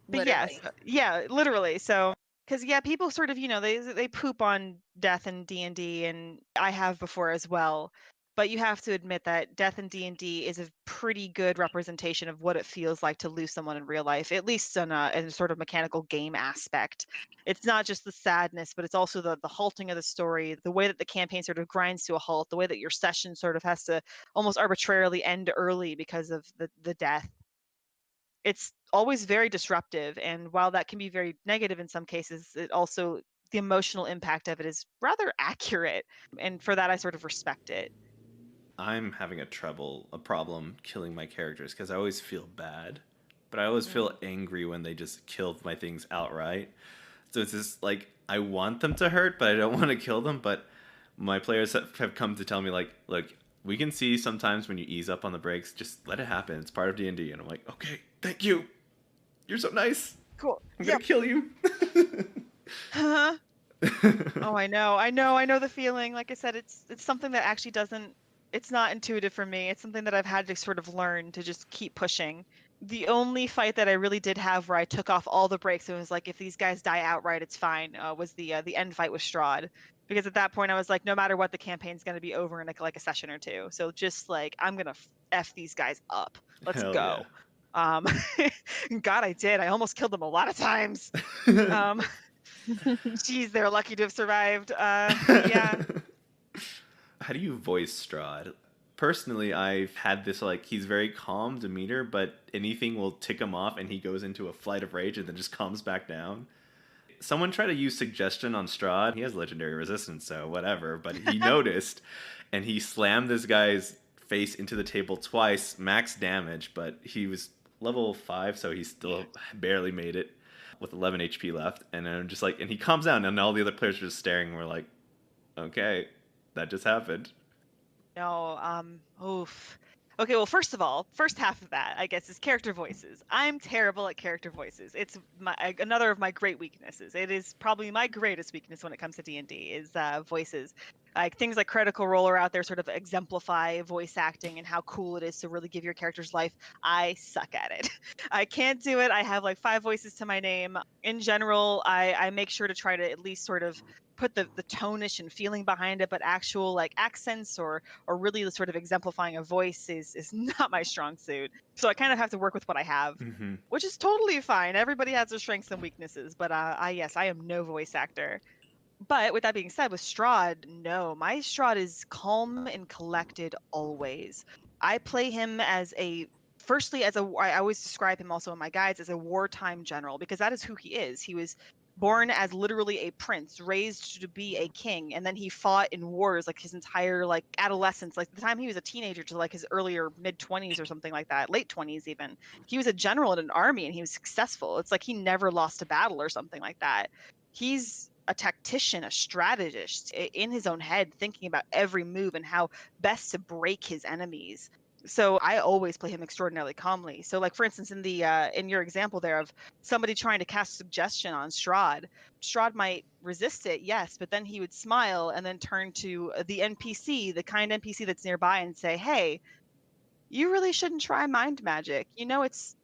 [SPEAKER 3] But
[SPEAKER 2] Literally.
[SPEAKER 3] yes, yeah, literally. So, because yeah, people sort of they poop on death in D&D, and I have before as well. But you have to admit that death in D&D is a pretty good representation of what it feels like to lose someone in real life, at least in a sort of mechanical game aspect. It's not just the sadness, but it's also the halting of the story, the way that the campaign sort of grinds to a halt, the way that your session sort of has to almost arbitrarily end early because of the death. It's always very disruptive, and while that can be very negative in some cases, it also the emotional impact of it is rather accurate, and for that I sort of respect it.
[SPEAKER 1] I'm having a problem killing my characters because I always feel bad, but I always feel angry when they just kill my things outright. So it's just like I want them to hurt, but I don't want to kill them. But my players have come to tell me like, look, we can see sometimes when you ease up on the brakes, just let it happen. It's part of D&D. And I'm like, okay, thank you. You're so nice.
[SPEAKER 3] Cool.
[SPEAKER 1] I'm gonna kill you.
[SPEAKER 3] Huh? Oh, I know the feeling. Like I said, it's something that actually doesn't. It's not intuitive for me. It's something that I've had to sort of learn to just keep pushing. The only fight that I really did have where I took off all the brakes and was like, if these guys die outright, it's fine. Was the end fight with Strahd, because at that point I was like, no matter what, the campaign's gonna be over in like a session or two. So just like I'm gonna f these guys up. Let's
[SPEAKER 1] Hell
[SPEAKER 3] go. God, I did. I almost killed them a lot of times.
[SPEAKER 1] Yeah.
[SPEAKER 3] Geez, they're lucky to have survived. Yeah.
[SPEAKER 1] How do you voice Strahd? Personally, I've had this like he's very calm demeanor, but anything will tick him off and he goes into a flight of rage and then just calms back down. Someone tried to use suggestion on Strahd. He has legendary resistance, so whatever, but he noticed and he slammed this guy's face into the table twice, max damage, but he was level 5, so he still barely made it with 11 HP left. And I'm just like, and he calms down, and all the other players are just staring, and we're like, okay, that just happened.
[SPEAKER 3] No, oof. Okay, well, first of all, first half of that, I guess, is character voices. I'm terrible at character voices. It's another of my great weaknesses. It is probably my greatest weakness when it comes to D&D is voices. Like things like Critical Role are out there sort of exemplify voice acting and how cool it is to really give your character's life. I suck at it. I can't do it. I have like 5 voices to my name. In general, I make sure to try to at least sort of put the tonish and feeling behind it, but actual like accents or really the sort of exemplifying a voice is not my strong suit. So I kind of have to work with what I have,
[SPEAKER 1] Mm-hmm.
[SPEAKER 3] which is totally fine. Everybody has their strengths and weaknesses, but I am no voice actor. But with that being said, with Strahd, no, my Strahd is calm and collected always. I play him as a firstly as a I always describe him also in my guides as a wartime general because that is who he is. He was born as literally a prince, raised to be a king, and then he fought in wars like his entire like adolescence, like the time he was a teenager to like his earlier mid 20s or something like that, late 20s even. He was a general in an army and he was successful. It's like he never lost a battle or something like that. He's a tactician, a strategist in his own head, thinking about every move and how best to break his enemies. So I always play him extraordinarily calmly. So, like for instance, in your example there of somebody trying to cast suggestion on Strahd, Strahd might resist it, yes, but then he would smile and then turn to the NPC, the kind NPC that's nearby, and say, "Hey, you really shouldn't try mind magic. You know, it's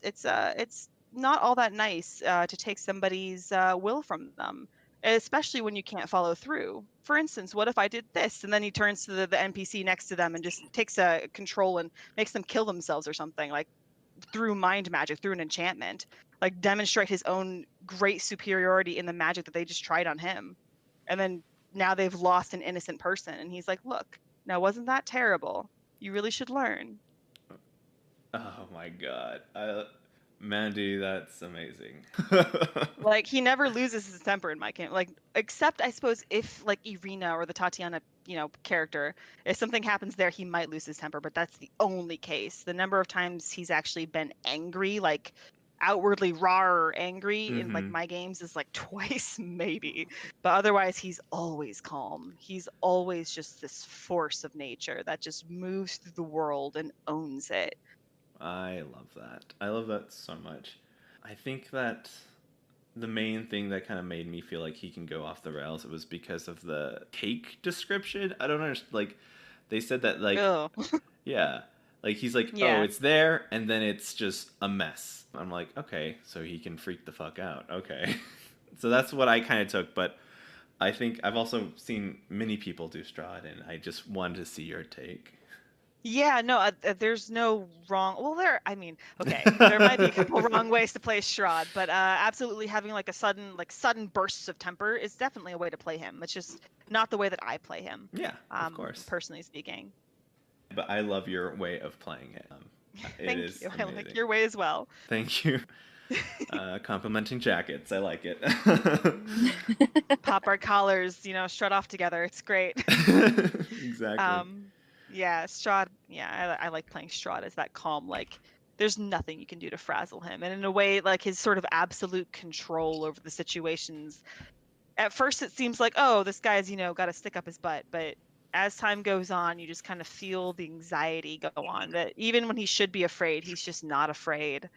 [SPEAKER 3] not all that nice to take somebody's will from them, especially when you can't follow through. For instance, what if I did this?" And then he turns to the NPC next to them and just takes a control and makes them kill themselves or something, like through mind magic, through an enchantment, like demonstrate his own great superiority in the magic that they just tried on him. And then now they've lost an innocent person, and he's like, "Look, now wasn't that terrible? You really should learn."
[SPEAKER 1] Oh my god. Mandy, that's amazing.
[SPEAKER 3] Like he never loses his temper in my game. Like except I suppose if like Irina or the Tatiana, character, if something happens there, he might lose his temper, but that's the only case. The number of times he's actually been angry, like outwardly raw or angry in like
[SPEAKER 1] Mm-hmm.
[SPEAKER 3] my games is like twice maybe. But otherwise he's always calm. He's always just this force of nature that just moves through the world and owns it.
[SPEAKER 1] I love that. I love that so much. I think that the main thing that kind of made me feel like he can go off the rails was because of the cake description. I don't understand. Like, they said that, like,
[SPEAKER 3] Oh.
[SPEAKER 1] yeah. Like, he's like, oh,
[SPEAKER 3] Yeah.
[SPEAKER 1] it's there, and then it's just a mess. I'm like, okay, so he can freak the fuck out. Okay. So that's what I kind of took, but I think I've also seen many people do Strahd, and I just wanted to see your take.
[SPEAKER 3] Yeah, no, there's no wrong. Well, I mean, okay, there might be a couple wrong ways to play Strahd, but absolutely having like a sudden bursts of temper is definitely a way to play him. It's just not the way that I play him,
[SPEAKER 1] Yeah, of course.
[SPEAKER 3] personally speaking.
[SPEAKER 1] But I love your way of playing it. It
[SPEAKER 3] Thank
[SPEAKER 1] is
[SPEAKER 3] you. I like
[SPEAKER 1] amazing.
[SPEAKER 3] your way as well.
[SPEAKER 1] Thank you. Complimenting jackets. I like it.
[SPEAKER 3] Pop our collars, strut off together. It's great.
[SPEAKER 1] Exactly.
[SPEAKER 3] Yeah, Strahd. Yeah, I like playing Strahd as that calm, like there's nothing you can do to frazzle him, and in a way, like his sort of absolute control over the situations. At first, it seems like, oh, this guy's got to stick up his butt, but as time goes on, you just kind of feel the anxiety go on. That even when he should be afraid, he's just not afraid.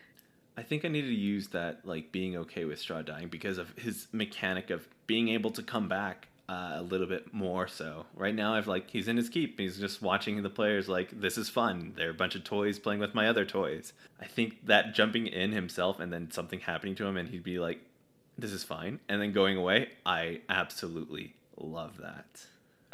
[SPEAKER 1] I think I need to use that, like, being okay with Strahd dying because of his mechanic of being able to come back a little bit more so. Right now, he's in his keep. He's just watching the players like, this is fun. There are a bunch of toys playing with my other toys. I think that jumping in himself and then something happening to him and he'd be like, this is fine. And then going away, I absolutely love that.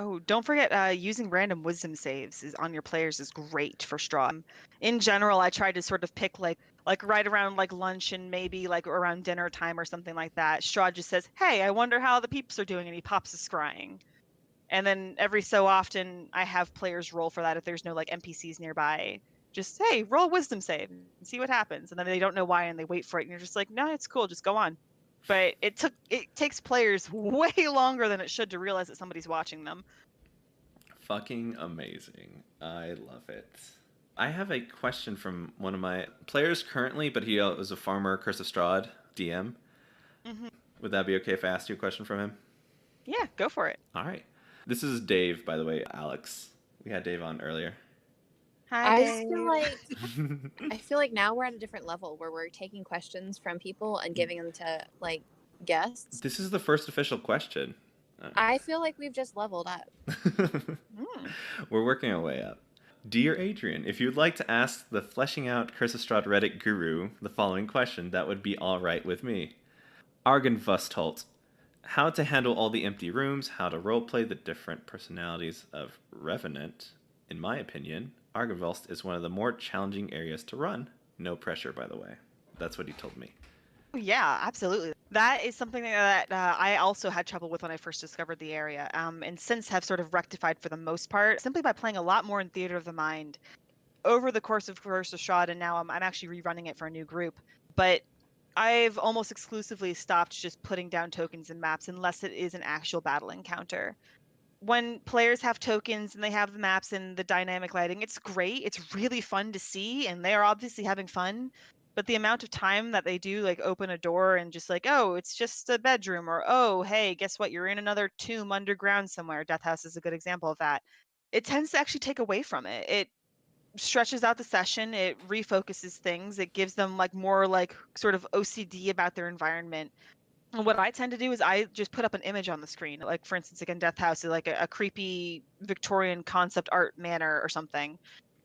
[SPEAKER 3] Oh, don't forget, using random wisdom saves is on your players is great for Strahd. In general, I try to sort of pick like right around like lunch and maybe like around dinner time or something like that. Strahd just says, "Hey, I wonder how the peeps are doing," and he pops a scrying. And then every so often, I have players roll for that if there's no like NPCs nearby. Just, hey, roll wisdom save and see what happens. And then they don't know why and they wait for it, and you're just like, no, it's cool, just go on. But it takes players way longer than it should to realize that somebody's watching them.
[SPEAKER 1] Fucking amazing. I love it. I have a question from one of my players currently, but he was a farmer, Curse of Strahd DM.
[SPEAKER 3] Hmm.
[SPEAKER 1] Would that be okay if I asked you a question from him?
[SPEAKER 3] Yeah, go for it.
[SPEAKER 1] All right. This is Dave, by the way, Alex. We had Dave on earlier.
[SPEAKER 3] Hi,
[SPEAKER 2] I just
[SPEAKER 3] Dave.
[SPEAKER 2] feel like now we're at a different level where we're taking questions from people and giving them to like guests.
[SPEAKER 1] This is the first official question.
[SPEAKER 2] I feel like we've just leveled up.
[SPEAKER 3] Hmm.
[SPEAKER 1] We're working our way up. Dear Adrian, if you'd like to ask the Fleshing Out Curse of Strahd Reddit guru the following question, that would be all right with me. Argenvustholt. How to handle all the empty rooms, how to roleplay the different personalities of Revenant. In my opinion, Argenvust is one of the more challenging areas to run. No pressure, by the way. That's what he told me.
[SPEAKER 3] Yeah, absolutely. That is something that I also had trouble with when I first discovered the area, and since have sort of rectified for the most part, simply by playing a lot more in Theater of the Mind over the course of Curse of Strahd, and now I'm actually rerunning it for a new group. But I've almost exclusively stopped just putting down tokens and maps unless it is an actual battle encounter. When players have tokens and they have the maps and the dynamic lighting, it's great. It's really fun to see, and they are obviously having fun. But the amount of time that they do, like open a door and just like, oh, it's just a bedroom, or oh, hey, guess what? You're in another tomb underground somewhere. Death House is a good example of that. It tends to actually take away from it. It stretches out the session, it refocuses things, it gives them like more like sort of OCD about their environment. And what I tend to do is I just put up an image on the screen. Like for instance, again, Death House is like a creepy Victorian concept art manor or something.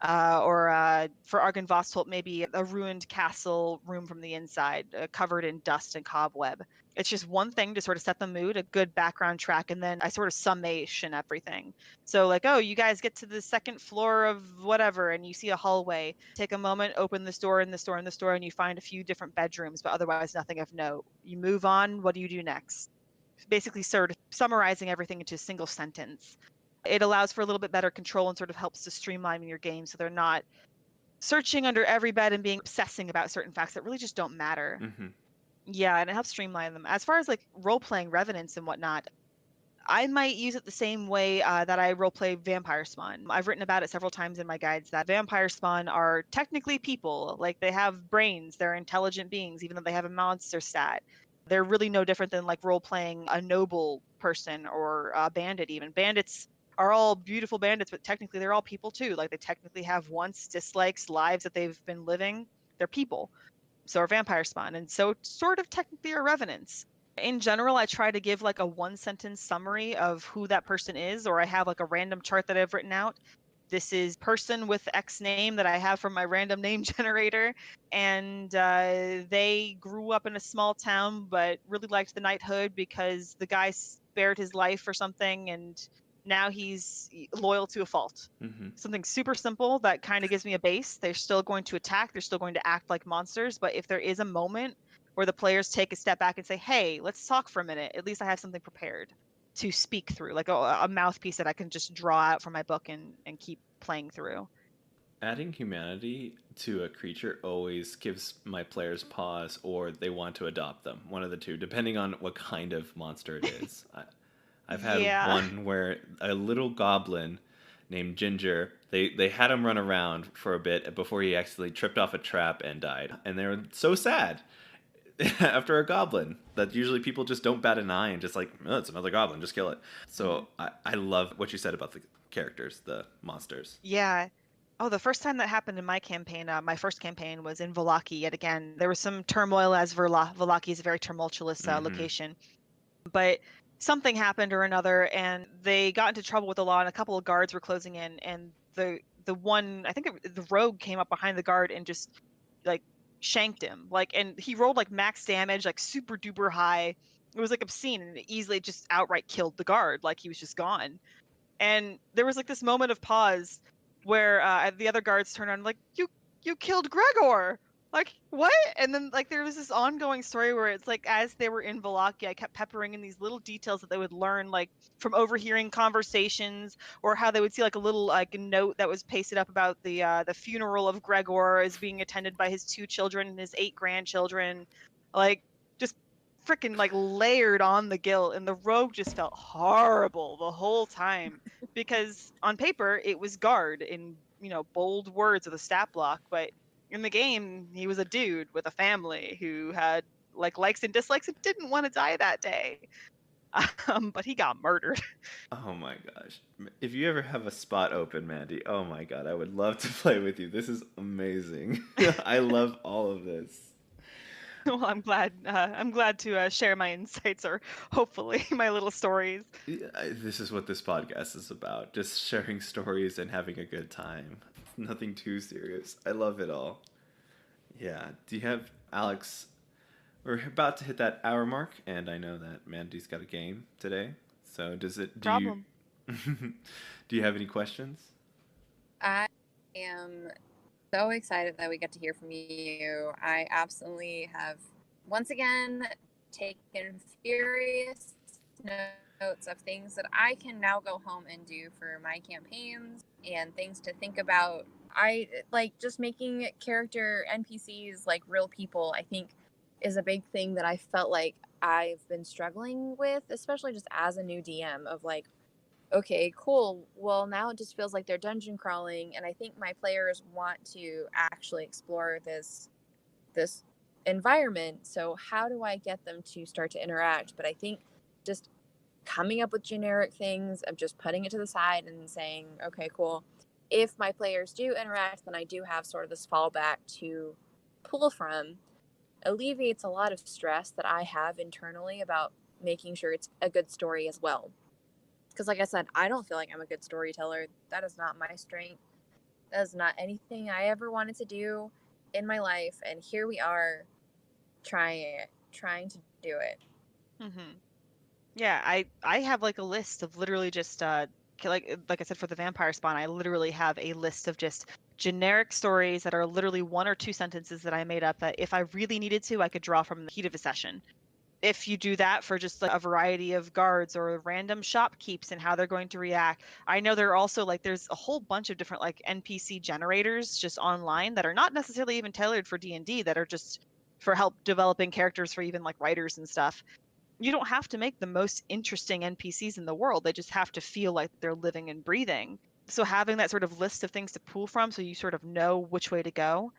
[SPEAKER 3] Or for Argon Vostholt, maybe a ruined castle room from the inside, covered in dust and cobweb. It's just one thing to sort of set the mood, a good background track, and then I sort of summation everything. So like, oh, you guys get to the second floor of whatever, and you see a hallway. Take a moment, open this door and this door and this door, and you find a few different bedrooms, but otherwise nothing of note. You move on. What do you do next? Basically, sort of summarizing everything into a single sentence. It allows for a little bit better control and sort of helps to streamline your game, so they're not searching under every bed and being obsessing about certain facts that really just don't matter.
[SPEAKER 1] Mm-hmm.
[SPEAKER 3] Yeah, and it helps streamline them. As far as like role playing revenants and whatnot, I might use it the same way that I roleplay vampire spawn. I've written about it several times in my guides that vampire spawn are technically people. Like they have brains, they're intelligent beings, even though they have a monster stat. They're really no different than like role playing a noble person or a bandit, even. Bandits are all beautiful bandits, but technically they're all people too. Like they technically have wants, dislikes, lives that they've been living. They're people. So are vampire spawn. And so sort of technically are revenants. In general, I try to give like a one sentence summary of who that person is, or I have like a random chart that I've written out. This is person with X name that I have from my random name generator. And they grew up in a small town, but really liked the knighthood because the guy spared his life or something. And now he's loyal to a fault.
[SPEAKER 1] Mm-hmm.
[SPEAKER 3] Something super simple that kind of gives me a base. They're still going to attack, they're still going to act like monsters. But if there is a moment where the players take a step back and say, hey, let's talk for a minute, at least I have something prepared to speak through, like a mouthpiece that I can just draw out from my book and keep playing through.
[SPEAKER 1] Adding humanity to a creature always gives my players pause, or they want to adopt them. One of the two, depending on what kind of monster it is. I've had
[SPEAKER 3] Yeah.
[SPEAKER 1] one where a little goblin named Ginger, they had him run around for a bit before he accidentally tripped off a trap and died. And they were so sad after a goblin that usually people just don't bat an eye and just like, oh, it's another goblin, just kill it. So I love what you said about the characters, the monsters.
[SPEAKER 3] Yeah. Oh, the first time that happened in my campaign, my first campaign was in Vallaki. Yet again, there was some turmoil as Vallaki is a very tumultuous location. But something happened or another, and they got into trouble with the law, and a couple of guards were closing in, and the one, I think the rogue came up behind the guard and just like shanked him, like, and he rolled like max damage, like super duper high. It was like obscene, and it easily just outright killed the guard, like he was just gone. And there was like this moment of pause where the other guards turned on like, you killed Gregor, like what? And then like there was this ongoing story where it's like as they were in Vallaki, I kept peppering in these little details that they would learn, like from overhearing conversations, or how they would see like a little like note that was pasted up about the funeral of Gregor as being attended by his 2 children and his 8 grandchildren, like just freaking like layered on the guilt. And the rogue just felt horrible the whole time because on paper it was guard in, you know, bold words with a stat block, but in the game he was a dude with a family who had like likes and dislikes and didn't want to die that day. But he got murdered.
[SPEAKER 1] Oh my gosh. If you ever have a spot open, Mandy, oh my god, I would love to play with you. This is amazing. I love all of this.
[SPEAKER 3] Well, I'm glad to share my insights or hopefully my little stories.
[SPEAKER 1] This is what this podcast is about. Just sharing stories and having a good time. Nothing too serious. I love it all. Yeah. Do you have Alex? We're about to hit that hour mark, and I know that Mandy's got a game today. So does it? Do you?
[SPEAKER 3] Problem.
[SPEAKER 1] Do you have any questions?
[SPEAKER 2] I am so excited that we get to hear from you. I absolutely have once again taken furious notes of things that I can now go home and do for my campaigns and things to think about. I like just making character NPCs like real people, I think is a big thing that I felt like I've been struggling with, especially just as a new DM of like, okay, cool. Well, now it just feels like they're dungeon crawling, and I think my players want to actually explore this environment. So how do I get them to start to interact? But I think just coming up with generic things of just putting it to the side and saying, okay, cool. If my players do interact, then I do have sort of this fallback to pull from. Alleviates a lot of stress that I have internally about making sure it's a good story as well. Because, like I said, I don't feel like I'm a good storyteller. That is not my strength. That is not anything I ever wanted to do in my life. And here we are trying to do it.
[SPEAKER 3] Hmm. Yeah, I have like a list of literally just like I said for the vampire spawn, I literally have a list of just generic stories that are literally one or two sentences that I made up that if I really needed to, I could draw from the heat of a session. If you do that for just like a variety of guards or random shopkeeps and how they're going to react. I know there are also like there's a whole bunch of different like NPC generators just online that are not necessarily even tailored for D&D that are just for help developing characters for even like writers and stuff. You don't have to make the most interesting NPCs in the world. They just have to feel like they're living and breathing. So having that sort of list of things to pull from so you sort of know which way to go.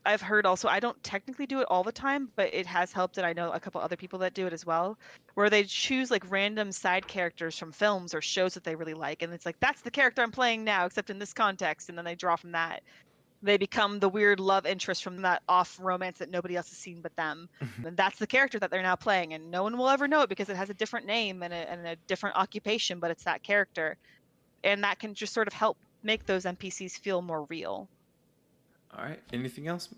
[SPEAKER 3] I've heard also, I don't technically do it all the time, but it has helped, and I know a couple other people that do it as well, where they choose like random side characters from films or shows that they really like. And it's like, that's the character I'm playing now, except in this context. And then they draw from that. They become the weird love interest from that off romance that nobody else has seen but them. And that's the character that they're now playing. And no one will ever know it because it has a different name and a different occupation, but it's that character. And that can just sort of help make those NPCs feel more real.
[SPEAKER 1] All right. Anything else?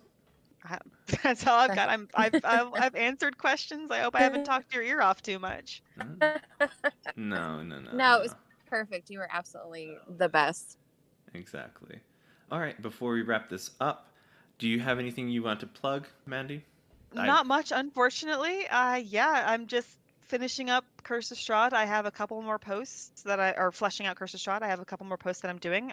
[SPEAKER 3] I- That's all I've got. I've answered questions. I hope I haven't talked your ear off too much.
[SPEAKER 1] No, no, no,
[SPEAKER 2] No, it
[SPEAKER 1] no.
[SPEAKER 2] was perfect. You were absolutely the best.
[SPEAKER 1] Exactly. All right. Before we wrap this up, do you have anything you want to plug, Mandy? I.
[SPEAKER 3] Not much, unfortunately. Yeah, I'm just finishing up Curse of Strahd. I have a couple more posts that I are fleshing out Curse of Strahd. I have a couple more posts that I'm doing.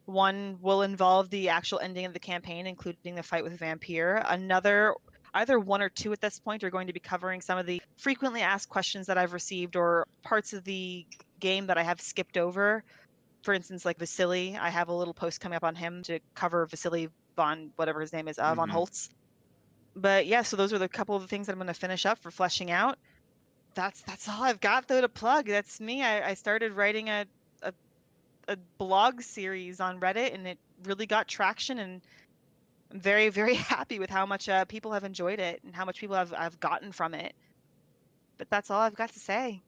[SPEAKER 3] One will involve the actual ending of the campaign, including the fight with Vampire. Another, either one or two at this point, are going to be covering some of the frequently asked questions that I've received or parts of the game that I have skipped over. For instance, like Vasily, I have a little post coming up on him to cover Vasily von whatever his name is, von
[SPEAKER 1] Mm-hmm.
[SPEAKER 3] Holtz. But yeah, so those are the couple of the things that I'm going to finish up for fleshing out. That's all I've got though to plug. That's me. I started writing a a blog series on Reddit, and it really got traction, and I'm very, very happy with how much people have enjoyed it and how much people have gotten from it. But that's all I've got to say.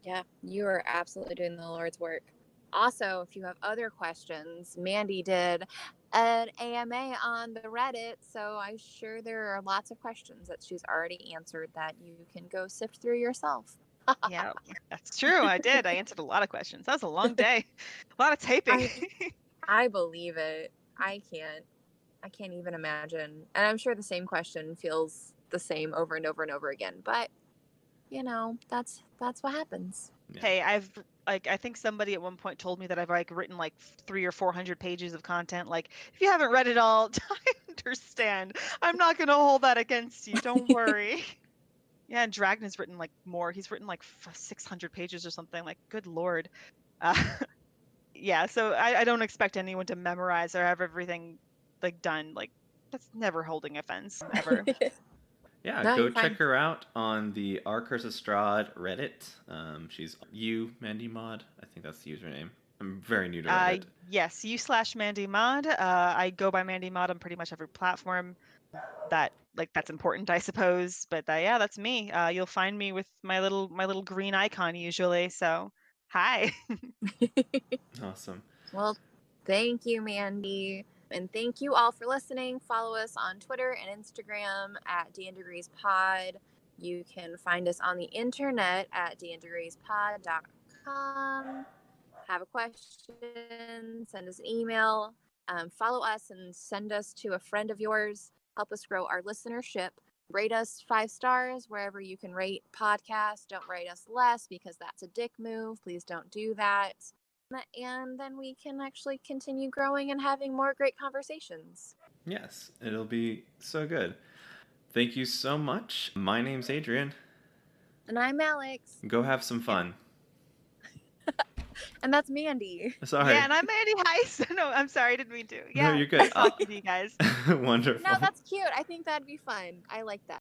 [SPEAKER 2] Yeah, you are absolutely doing the Lord's work. Also, if you have other questions, Mandy did an AMA on the Reddit, so I'm sure there are lots of questions that she's already answered that you can go sift through yourself.
[SPEAKER 3] Yeah, that's true. I did. I answered a lot of questions. That was a long day, a lot of taping.
[SPEAKER 2] I believe it. I can't even imagine. And I'm sure the same question feels the same over and over and over again. But you know, that's what happens.
[SPEAKER 1] Yeah.
[SPEAKER 3] Hey, I think somebody at one point told me that I've like written like 300 or 400 pages of content. Like, if you haven't read it all, I understand. I'm not gonna hold that against you. Don't worry. Yeah, and Dragon has written like more. He's written like 600 pages or something. Like, good lord. Uh, yeah, so I don't expect anyone to memorize or have everything like done. Like, that's never holding offense ever.
[SPEAKER 1] Yeah,
[SPEAKER 2] No,
[SPEAKER 1] go
[SPEAKER 2] you're
[SPEAKER 1] check
[SPEAKER 2] fine.
[SPEAKER 1] her out on the R Curse of Strahd Reddit. She's MandyMod. I think that's the username. I'm very new to Reddit.
[SPEAKER 3] Yes, you/MandyMod. I go by MandyMod on pretty much every platform that like that's important, I suppose. But yeah, that's me. You'll find me with my little green icon usually. So hi.
[SPEAKER 1] Awesome.
[SPEAKER 2] Well, thank you, Mandy. And thank you all for listening. Follow us on Twitter and Instagram at dandegreespod. You can find us on the internet at dandegreespod.com. Have a question, send us an email. Follow us and send us to a friend of yours. Help us grow our listenership. Rate us 5 stars wherever you can rate podcasts. Don't rate us less because that's a dick move. Please don't do that. And then we can actually continue growing and having more great conversations.
[SPEAKER 1] Yes, it'll be so good. Thank you so much. My name's Adrian.
[SPEAKER 2] And I'm Alex.
[SPEAKER 1] Go have some fun.
[SPEAKER 2] And that's Mandy.
[SPEAKER 1] Sorry.
[SPEAKER 3] Yeah, and I'm Mandy. Hi. No, I'm sorry, I didn't mean to.
[SPEAKER 1] No,
[SPEAKER 3] Yeah,
[SPEAKER 1] you're good.
[SPEAKER 3] nice talking to you guys.
[SPEAKER 1] Wonderful.
[SPEAKER 2] No, that's cute. I think that'd be fun. I like that.